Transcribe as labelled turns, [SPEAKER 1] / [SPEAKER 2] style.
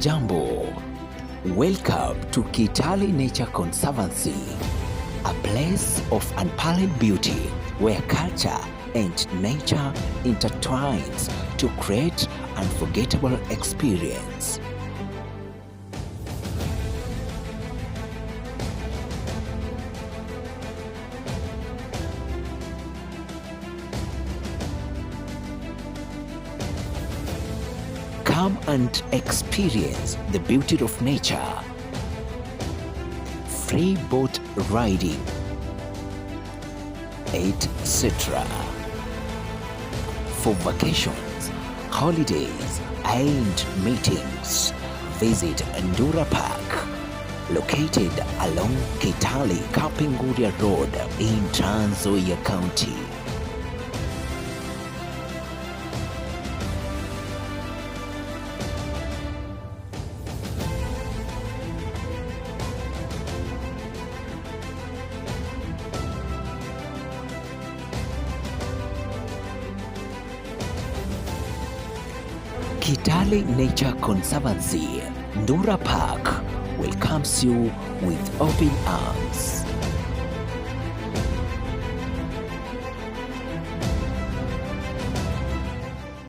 [SPEAKER 1] Jambo, welcome to Kitale Nature Conservancy, a place of unparalleled beauty where culture and nature intertwines to create unforgettable experience. Come and experience the beauty of nature. Free boat riding, etc. For vacations, holidays, and meetings, visit Ndura Park, located along Kitale Kapenguria Road in Trans Nzoia County. Kitale Nature Conservancy, Ndura Park welcomes you with open arms.